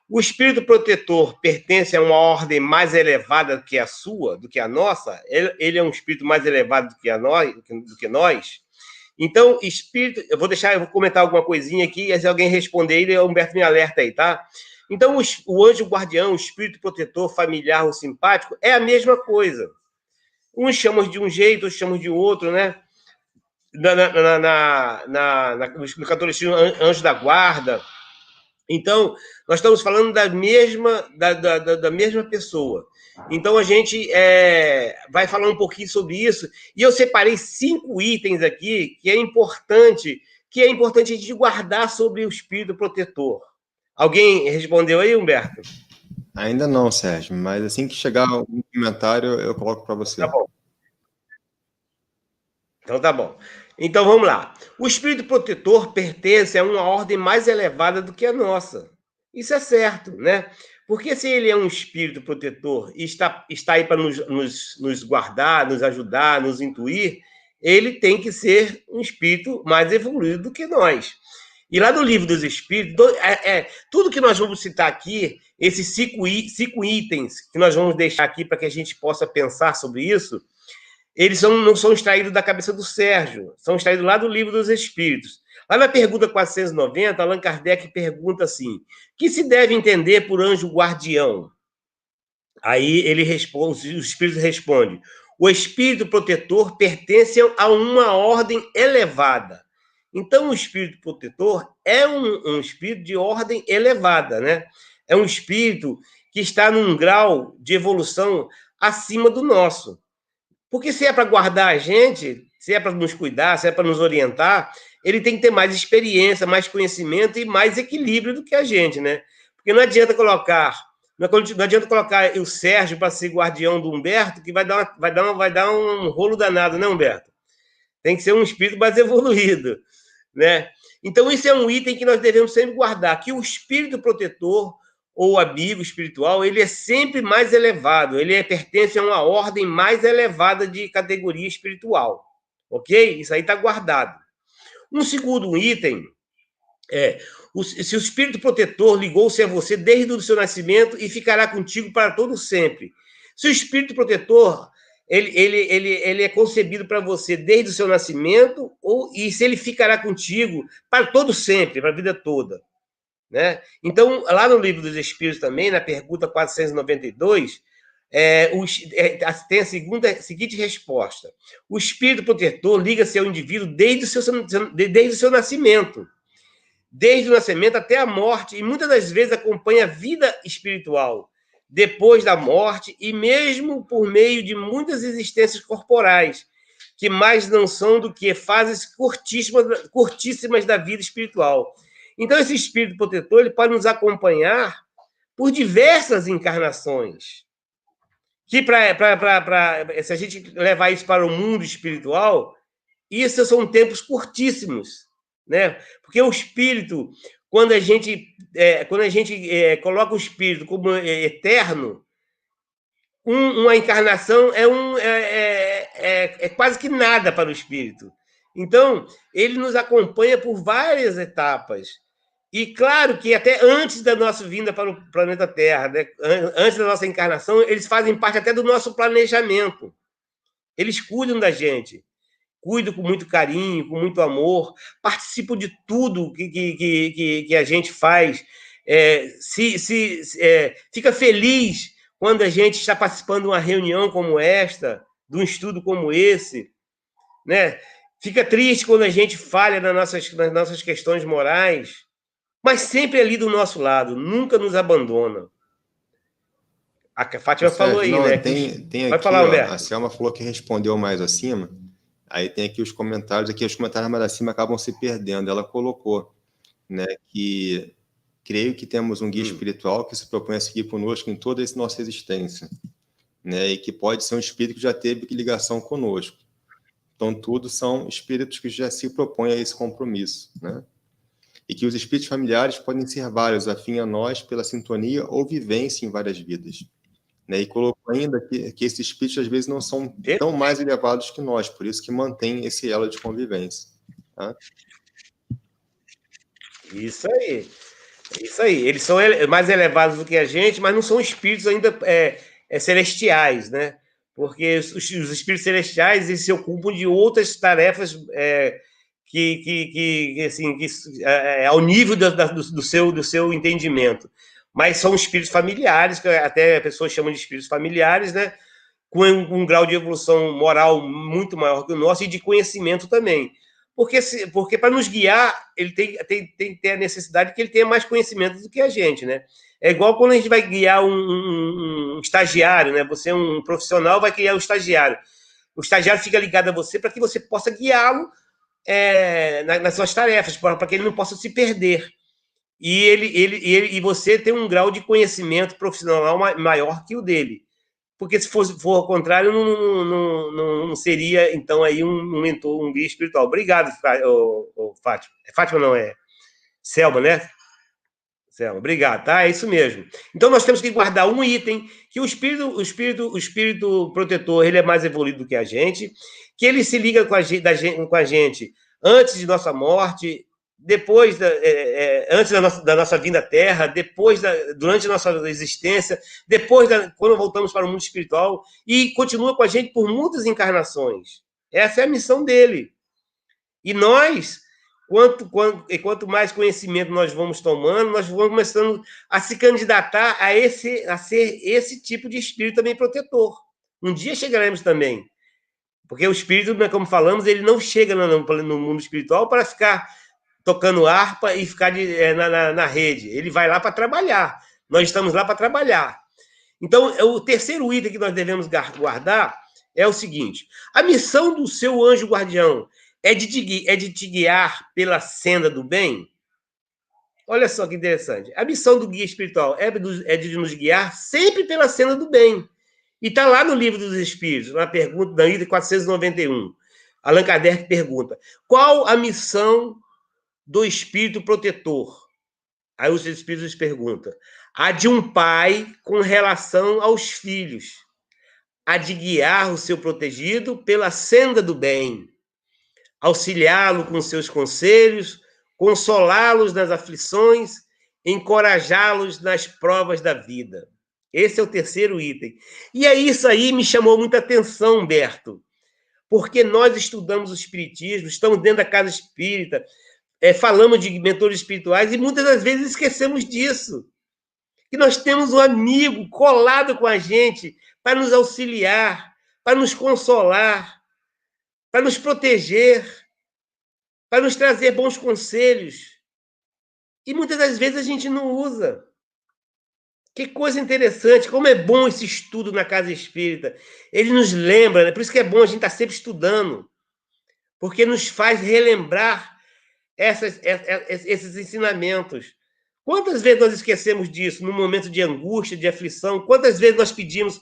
O espírito protetor pertence a uma ordem mais elevada do que a sua, do que a nossa? Ele é um espírito mais elevado do que nós? Então, espírito... Eu vou comentar alguma coisinha aqui, e se alguém responder, o Humberto me alerta aí, tá? Então, o anjo guardião, o espírito protetor, familiar ou simpático, é a mesma coisa. Uns chamam de um jeito, outros chamam de outro, né? No catolicismo, anjo da guarda. Então, nós estamos falando da mesma pessoa. Então, a gente vai falar um pouquinho sobre isso. E eu separei 5 itens aqui que é importante a gente guardar sobre o espírito protetor. Alguém respondeu aí, Humberto? Ainda não, Sérgio, mas assim que chegar um comentário, eu coloco para você. Tá bom. Então, tá bom. Então, vamos lá. O espírito protetor pertence a uma ordem mais elevada do que a nossa. Isso é certo, né? Porque se ele é um espírito protetor e está aí para nos guardar, nos ajudar, nos intuir, ele tem que ser um espírito mais evoluído do que nós. E lá no Livro dos Espíritos, tudo que nós vamos citar aqui, esses 5 itens que nós vamos deixar aqui para que a gente possa pensar sobre isso, eles não são extraídos da cabeça do Sérgio, são extraídos lá do Livro dos Espíritos. Lá na pergunta 490, Allan Kardec pergunta assim: que se deve entender por anjo guardião? Aí ele responde, os espíritos respondem: o espírito protetor pertence a uma ordem elevada. Então, o espírito protetor é um espírito de ordem elevada, né? É um espírito que está num grau de evolução acima do nosso. Porque se é para guardar a gente, se é para nos cuidar, se é para nos orientar, ele tem que ter mais experiência, mais conhecimento e mais equilíbrio do que a gente, né? Porque não adianta colocar o Sérgio para ser guardião do Humberto, que vai dar um rolo danado, né, Humberto? Tem que ser um espírito mais evoluído, né? Então, isso é um item que nós devemos sempre guardar, que o espírito protetor ou amigo espiritual, ele é sempre mais elevado, ele pertence a uma ordem mais elevada de categoria espiritual, ok? Isso aí está guardado. Um segundo item é, se o espírito protetor ligou-se a você desde o seu nascimento e ficará contigo para todo sempre. Se o espírito protetor ele é concebido para você desde o seu nascimento, e se ele ficará contigo para todo sempre, para a vida toda. Né? Então, lá no Livro dos Espíritos também, na pergunta 492, tem a seguinte resposta. O espírito protetor liga-se ao indivíduo desde o seu nascimento. Desde o nascimento até a morte, e muitas das vezes acompanha a vida espiritual, depois da morte, e mesmo por meio de muitas existências corporais, que mais não são do que fases curtíssimas da vida espiritual. Então, esse espírito protetor ele pode nos acompanhar por diversas encarnações. Que, se a gente levar isso para o mundo espiritual, isso são tempos curtíssimos. Né? Porque o espírito, quando a gente coloca o espírito como eterno, uma encarnação é quase que nada para o espírito. Então, ele nos acompanha por várias etapas. E claro que até antes da nossa vinda para o planeta Terra, né? Antes da nossa encarnação, eles fazem parte até do nosso planejamento. Eles cuidam da gente. Cuido com muito carinho, com muito amor, participo de tudo que a gente faz, fica feliz quando a gente está participando de uma reunião como esta, de um estudo como esse, né? Fica triste quando a gente falha nas nossas questões morais, mas sempre ali do nosso lado, nunca nos abandona. A Fátima falou aí, né? Tem Vai aqui, falar, ó, Humberto. a Selma falou que respondeu mais acima. Aí tem aqui os comentários mais acima acabam se perdendo. Ela colocou, né, que creio que temos um guia espiritual que se propõe a seguir conosco em toda essa nossa existência, né, e que pode ser um espírito que já teve ligação conosco. Então, tudo são espíritos que já se propõem a esse compromisso, né? E que os espíritos familiares podem ser vários, afim a nós pela sintonia ou vivência em várias vidas. Né, e colocou ainda que esses espíritos, às vezes, não são tão mais elevados que nós, por isso que mantém esse elo de convivência. Tá? Isso aí. Eles são mais elevados do que a gente, mas não são espíritos ainda celestiais, né? Porque os espíritos celestiais eles se ocupam de outras tarefas ao nível do seu entendimento. Mas são espíritos familiares, que até pessoas chamam de espíritos familiares, né? Com um grau de evolução moral muito maior que o nosso e de conhecimento também. Porque para nos guiar, ele tem que ter a necessidade que ele tenha mais conhecimento do que a gente, né? É igual quando a gente vai guiar um estagiário, né? Você é um profissional, vai guiar o estagiário. O estagiário fica ligado a você para que você possa guiá-lo nas suas tarefas, para que ele não possa se perder. E você tem um grau de conhecimento profissional maior que o dele. Porque se for ao contrário, não seria, então, aí um mentor, um guia espiritual. Obrigado, Fátima. Fátima não, é Selma, né? Selma, obrigado, tá? É isso mesmo. Então, nós temos que guardar um item, que o espírito protetor, ele é mais evoluído do que a gente, que ele se liga com a gente antes de nossa morte, depois antes da nossa vinda à Terra, durante a nossa existência, quando voltamos para o mundo espiritual, e continua com a gente por muitas encarnações. Essa é a missão dele. E nós, quanto mais conhecimento nós vamos tomando, nós vamos começando a se candidatar a ser esse tipo de espírito também protetor. Um dia chegaremos também. Porque o espírito, como falamos, ele não chega no mundo espiritual para ficar tocando harpa e ficar na rede. Ele vai lá para trabalhar. Nós estamos lá para trabalhar. Então, o terceiro item que nós devemos guardar é o seguinte: a missão do seu anjo guardião é de te guiar pela senda do bem? Olha só que interessante. A missão do guia espiritual é de nos guiar sempre pela senda do bem. E está lá no Livro dos Espíritos, na pergunta da item 491. Allan Kardec pergunta: qual a missão do espírito protetor? Aí os espíritos perguntam: a de um pai com relação aos filhos, a de guiar o seu protegido pela senda do bem, auxiliá-lo com seus conselhos, consolá-los nas aflições, encorajá-los nas provas da vida. Esse é o terceiro item. E isso aí me chamou muita atenção, Humberto, porque nós estudamos o espiritismo, estamos dentro da casa espírita, falamos de mentores espirituais e muitas das vezes esquecemos disso. Que nós temos um amigo colado com a gente para nos auxiliar, para nos consolar, para nos proteger, para nos trazer bons conselhos. E muitas das vezes a gente não usa. Que coisa interessante, como é bom esse estudo na casa espírita. Ele nos lembra, né? Por isso que é bom a gente estar sempre estudando, porque nos faz relembrar esses ensinamentos. Quantas vezes nós esquecemos disso no momento de angústia, de aflição? Quantas vezes nós pedimos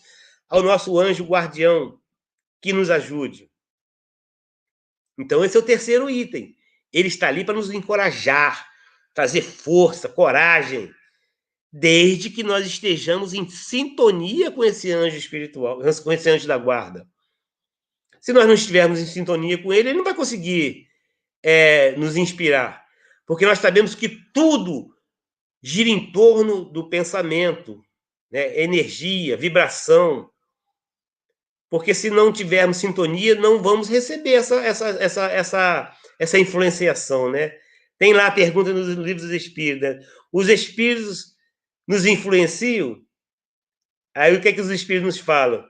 ao nosso anjo guardião que nos ajude? Então, esse é o terceiro item. Ele está ali para nos encorajar, trazer força, coragem, desde que nós estejamos em sintonia com esse anjo espiritual, com esse anjo da guarda. Se nós não estivermos em sintonia com ele, ele não vai conseguir nos inspirar, porque nós sabemos que tudo gira em torno do pensamento, né? Energia, vibração. Porque se não tivermos sintonia, não vamos receber essa influenciação, né? Tem lá a pergunta nos livros dos Espíritos, né? Os Espíritos nos influenciam? Aí o que é que os Espíritos nos falam?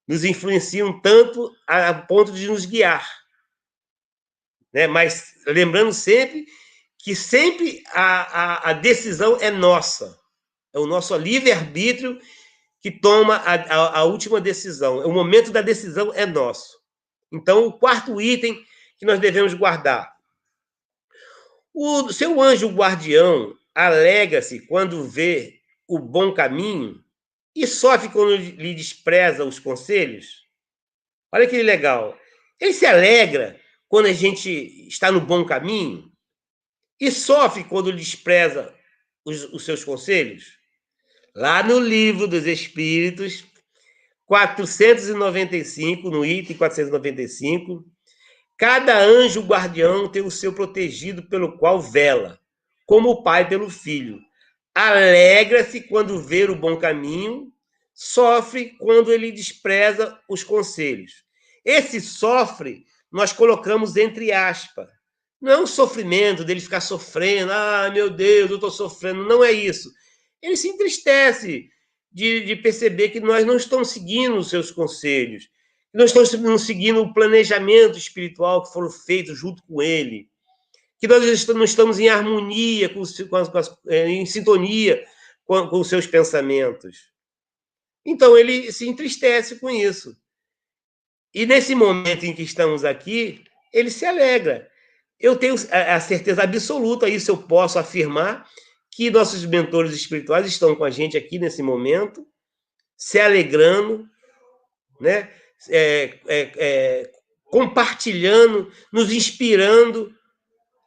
Nos influenciam tanto a ponto de nos guiar, né? Mas lembrando sempre que sempre a decisão é nossa. É o nosso livre-arbítrio que toma a última decisão. O momento da decisão é nosso. Então, o quarto item que nós devemos guardar. O seu anjo guardião alegra-se quando vê o bom caminho e sofre quando lhe despreza os conselhos? Olha que legal. Ele se alegra quando a gente está no bom caminho e sofre quando despreza os seus conselhos? Lá no Livro dos Espíritos, 495, no item 495, cada anjo guardião tem o seu protegido pelo qual vela, como o pai pelo filho. Alegra-se quando vê o bom caminho, sofre quando ele despreza os conselhos. Esse sofre, nós colocamos entre aspas. Não é um sofrimento dele ficar sofrendo, meu Deus, eu estou sofrendo. Não é isso. Ele se entristece de perceber que nós não estamos seguindo os seus conselhos, que nós estamos seguindo o planejamento espiritual que foram feitos junto com ele, que nós não estamos em harmonia, em sintonia com os seus pensamentos. Então, ele se entristece com isso. E nesse momento em que estamos aqui, ele se alegra. Eu tenho a certeza absoluta, isso eu posso afirmar, que nossos mentores espirituais estão com a gente aqui nesse momento, se alegrando, né? Compartilhando, nos inspirando,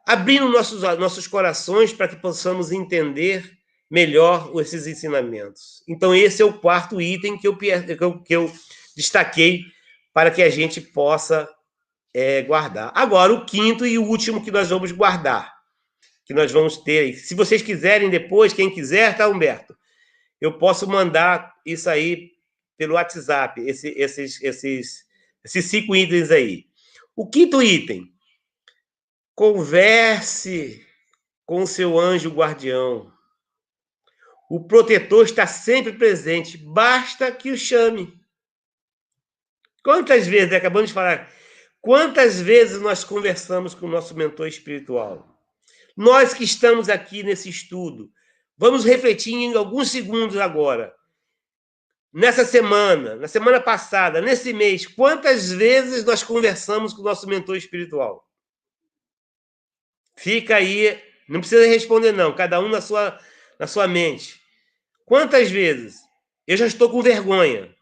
abrindo nossos corações para que possamos entender melhor esses ensinamentos. Então, esse é o quarto item que eu destaquei para que a gente possa guardar. Agora, o quinto e o último que nós vamos guardar, que nós vamos ter. Se vocês quiserem depois, quem quiser, tá, Humberto? Eu posso mandar isso aí pelo WhatsApp, esses 5 itens aí. O quinto item: converse com o seu anjo guardião. O protetor está sempre presente, basta que o chame. Quantas vezes, acabamos de falar, quantas vezes nós conversamos com o nosso mentor espiritual? Nós que estamos aqui nesse estudo, vamos refletir em alguns segundos agora. Nessa semana, na semana passada, nesse mês, quantas vezes nós conversamos com o nosso mentor espiritual? Fica aí, não precisa responder não, cada um na sua mente. Quantas vezes eu já estou com vergonha?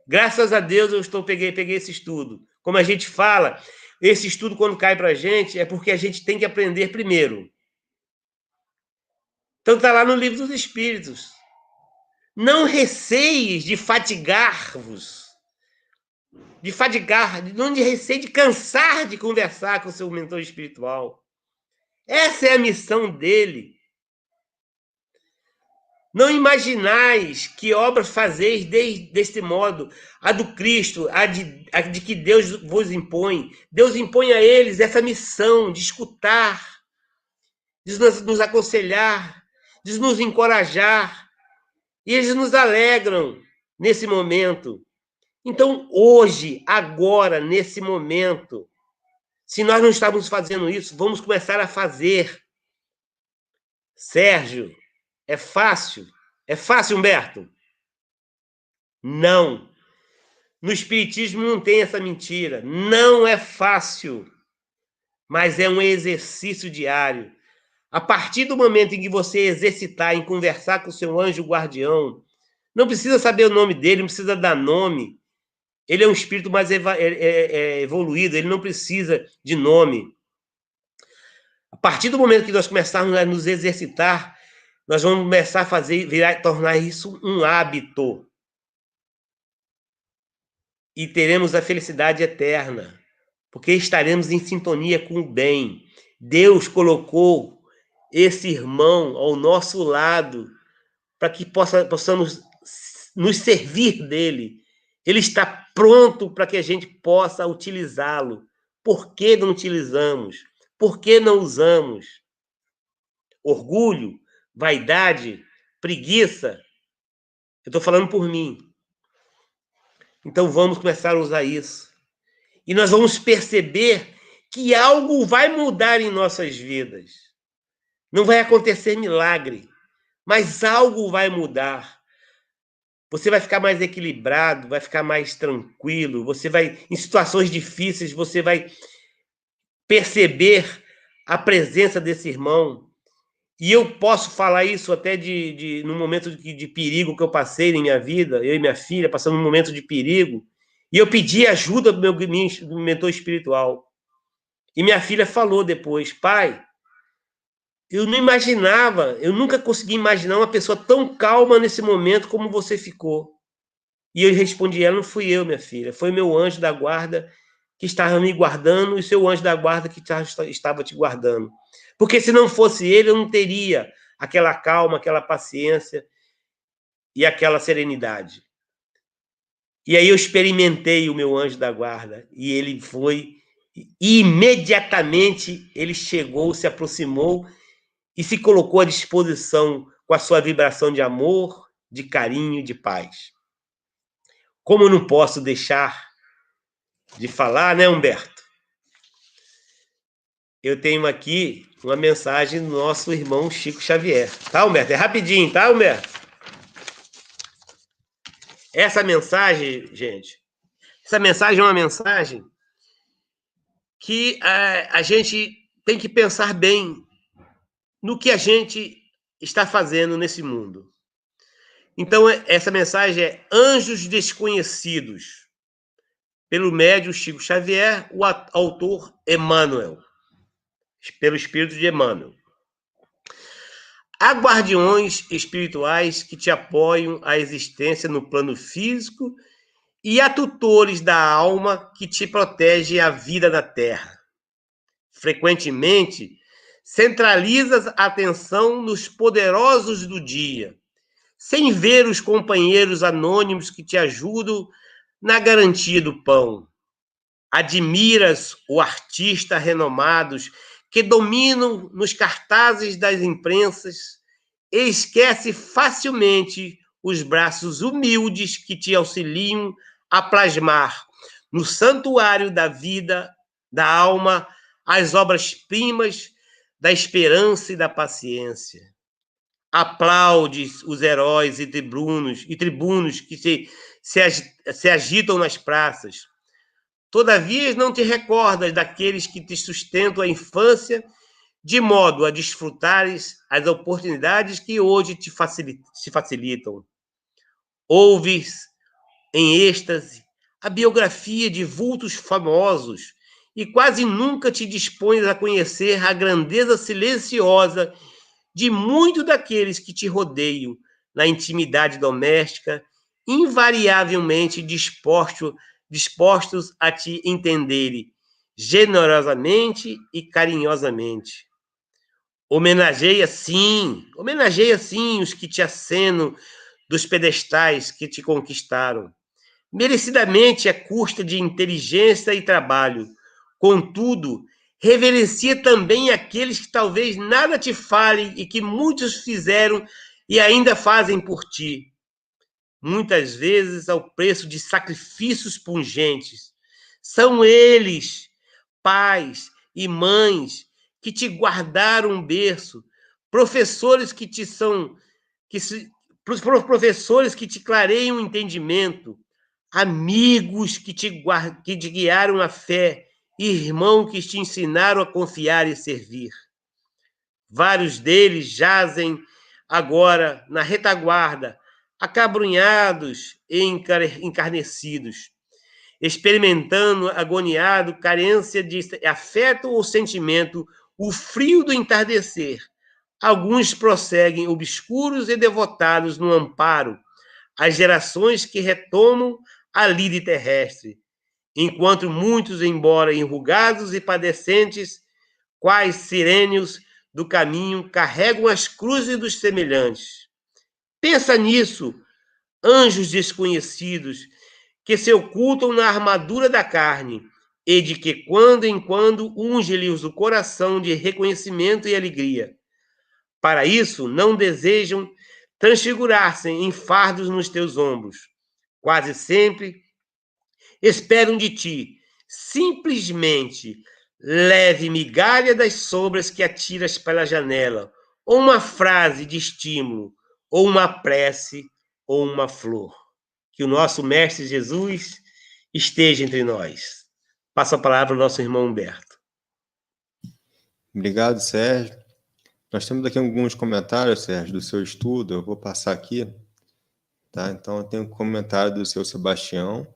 Graças a Deus eu peguei esse estudo. Como a gente fala, esse estudo quando cai para a gente é porque a gente tem que aprender primeiro. Então está lá no Livro dos Espíritos. Não receis de fatigar-vos, não de receio de cansar de conversar com o seu mentor espiritual. Essa é a missão dele. Não imaginais que obras fazeis deste modo, a do Cristo, a de que Deus vos impõe. Deus impõe a eles essa missão de escutar, de nos aconselhar, de nos encorajar. E eles nos alegram nesse momento. Então, hoje, agora, nesse momento, se nós não estávamos fazendo isso, vamos começar a fazer. Sérgio, é fácil? É fácil, Humberto? Não. No Espiritismo não tem essa mentira. Não é fácil, mas é um exercício diário. A partir do momento em que você exercitar em conversar com o seu anjo guardião, não precisa saber o nome dele, não precisa dar nome. Ele é um espírito mais evoluído, ele não precisa de nome. A partir do momento que nós começarmos a nos exercitar, nós vamos começar a tornar isso um hábito. E teremos a felicidade eterna, porque estaremos em sintonia com o bem. Deus colocou esse irmão ao nosso lado para que possamos nos servir dele. Ele está pronto para que a gente possa utilizá-lo. Por que não utilizamos? Por que não usamos? Orgulho, vaidade, preguiça. Eu estou falando por mim. Então vamos começar a usar isso. E nós vamos perceber que algo vai mudar em nossas vidas. Não vai acontecer milagre, mas algo vai mudar. Você vai ficar mais equilibrado, vai ficar mais tranquilo, você vai, em situações difíceis, você vai perceber a presença desse irmão. E eu posso falar isso até num momento de perigo que eu passei na minha vida, eu e minha filha passamos um momento de perigo, e eu pedi ajuda do meu mentor espiritual. E minha filha falou depois: pai, eu não imaginava, eu nunca consegui imaginar uma pessoa tão calma nesse momento como você ficou. E eu respondi a ela: não fui eu, minha filha, foi meu anjo da guarda que estava me guardando e seu anjo da guarda que estava te guardando. Porque se não fosse ele, eu não teria aquela calma, aquela paciência e aquela serenidade. E aí eu experimentei o meu anjo da guarda e ele foi, e imediatamente ele chegou, se aproximou e se colocou à disposição com a sua vibração de amor, de carinho, de paz. Como eu não posso deixar de falar, né, Humberto? Eu tenho aqui uma mensagem do nosso irmão Chico Xavier. Tá, Humberto? É rapidinho, tá, Humberto? Essa mensagem, gente, essa mensagem é uma mensagem que a gente tem que pensar bem no que a gente está fazendo nesse mundo. Então, essa mensagem é Anjos Desconhecidos, pelo médium Chico Xavier, o autor Emmanuel, pelo espírito de Emmanuel. Há guardiões espirituais que te apoiam a existência no plano físico e há tutores da alma que te protegem a vida na Terra. Frequentemente, centralizas a atenção nos poderosos do dia, sem ver os companheiros anônimos que te ajudam na garantia do pão. Admiras o artista renomados que dominam nos cartazes das imprensas e esquece facilmente os braços humildes que te auxiliam a plasmar no santuário da vida, da alma, as obras-primas da esperança e da paciência. Aplaudes os heróis e tribunos que se agitam nas praças, Todavia, não te recordas daqueles que te sustentam a infância, de modo a desfrutares as oportunidades que hoje te facilitam. Ouves em êxtase a biografia de vultos famosos e quase nunca te dispões a conhecer a grandeza silenciosa de muitos daqueles que te rodeiam na intimidade doméstica, invariavelmente dispostos a te entenderem generosamente e carinhosamente. Homenageia sim os que te acenam dos pedestais que te conquistaram, merecidamente à custa de inteligência e trabalho. Contudo, reverencia também aqueles que talvez nada te falem e que muitos fizeram e ainda fazem por ti, muitas vezes ao preço de sacrifícios pungentes. São eles, pais e mães, que te guardaram um berço, professores que te são, professores que te clareiam o entendimento, amigos que te guiaram a fé, irmãos que te ensinaram a confiar e servir. Vários deles jazem agora na retaguarda, acabrunhados e encarnecidos, experimentando agoniado carência de afeto ou sentimento, o frio do entardecer. Alguns prosseguem obscuros e devotados no amparo, as gerações que retomam a lide terrestre, enquanto muitos, embora enrugados e padecentes, quais sirênios do caminho, carregam as cruzes dos semelhantes. Pensa nisso, anjos desconhecidos, que se ocultam na armadura da carne, e de que, quando em quando, unge-lhes o coração de reconhecimento e alegria. Para isso, não desejam transfigurar-se em fardos nos teus ombros. Quase sempre esperam de ti simplesmente leve migalha das sobras que atiras pela janela, ou uma frase de estímulo, ou uma prece, ou uma flor. Que o nosso Mestre Jesus esteja entre nós. Passo a palavra ao nosso irmão Humberto. Obrigado, Sérgio. Nós temos aqui alguns comentários, Sérgio, do seu estudo. Eu vou passar aqui. Tá? Então, eu tenho um comentário do seu Sebastião,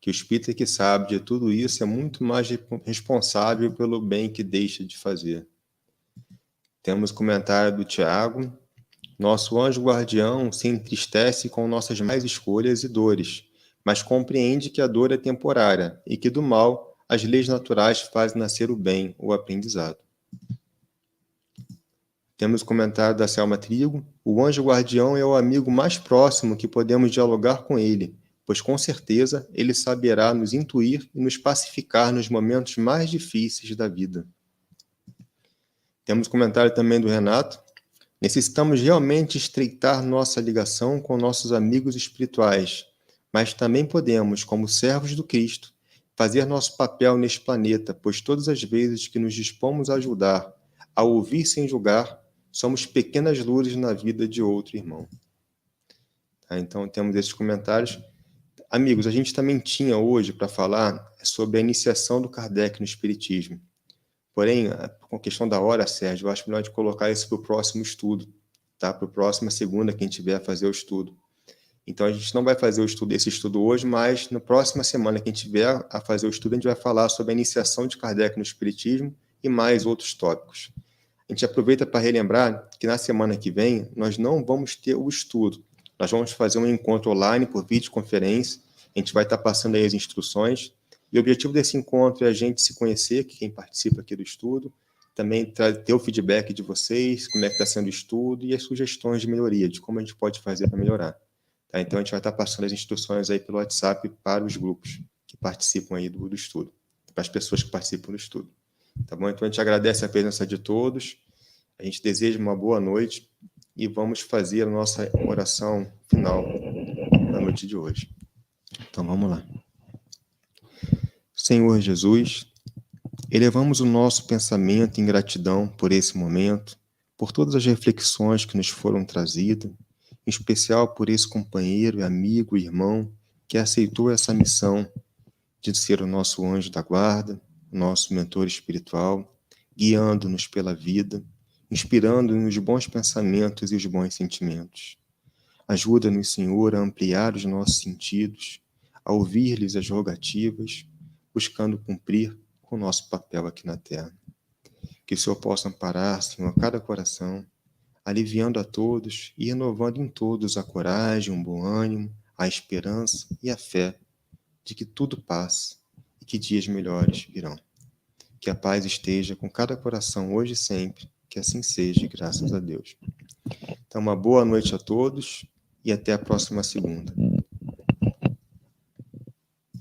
que o espírita que sabe de tudo isso é muito mais responsável pelo bem que deixa de fazer. Temos comentário do Tiago. Nosso anjo guardião se entristece com nossas más escolhas e dores, mas compreende que a dor é temporária e que do mal as leis naturais fazem nascer o bem, o aprendizado. Temos o comentário da Selma Trigo. O anjo guardião é o amigo mais próximo que podemos dialogar com ele, pois com certeza ele saberá nos intuir e nos pacificar nos momentos mais difíceis da vida. Temos comentário também do Renato. Necessitamos realmente estreitar nossa ligação com nossos amigos espirituais, mas também podemos, como servos do Cristo, fazer nosso papel neste planeta, pois todas as vezes que nos dispomos a ajudar, a ouvir sem julgar, somos pequenas luzes na vida de outro irmão. Tá, então, temos esses comentários. Amigos, a gente também tinha hoje para falar sobre a iniciação do Kardec no Espiritismo. Porém, com a questão da hora, Sérgio, eu acho melhor a gente colocar isso para o próximo estudo, tá? Para a próxima segunda, quem tiver a fazer o estudo. Então, a gente não vai fazer esse estudo hoje, mas na próxima semana, quem tiver a fazer o estudo, a gente vai falar sobre a iniciação de Kardec no Espiritismo e mais outros tópicos. A gente aproveita para relembrar que na semana que vem nós não vamos ter o estudo. Nós vamos fazer um encontro online por videoconferência. A gente vai estar passando aí as instruções. E o objetivo desse encontro é a gente se conhecer, quem participa aqui do estudo, também ter o feedback de vocês, como é que está sendo o estudo e as sugestões de melhoria, de como a gente pode fazer para melhorar. Tá? Então, a gente vai estar passando as instruções aí pelo WhatsApp para os grupos que participam aí do estudo, para as pessoas que participam do estudo. Tá bom? Então, a gente agradece a presença de todos, a gente deseja uma boa noite e vamos fazer a nossa oração final na noite de hoje. Então, vamos lá. Senhor Jesus, elevamos o nosso pensamento em gratidão por esse momento, por todas as reflexões que nos foram trazidas, em especial por esse companheiro, amigo, irmão, que aceitou essa missão de ser o nosso anjo da guarda, o nosso mentor espiritual, guiando-nos pela vida, inspirando-nos bons pensamentos e os bons sentimentos. Ajuda-nos, Senhor, a ampliar os nossos sentidos, a ouvir-lhes as rogativas, buscando cumprir com o nosso papel aqui na terra. Que o Senhor possa amparar, Senhor, cada coração, aliviando a todos e renovando em todos a coragem, o bom ânimo, a esperança e a fé de que tudo passa e que dias melhores virão. Que a paz esteja com cada coração hoje e sempre, que assim seja, graças a Deus. Então, uma boa noite a todos e até a próxima segunda.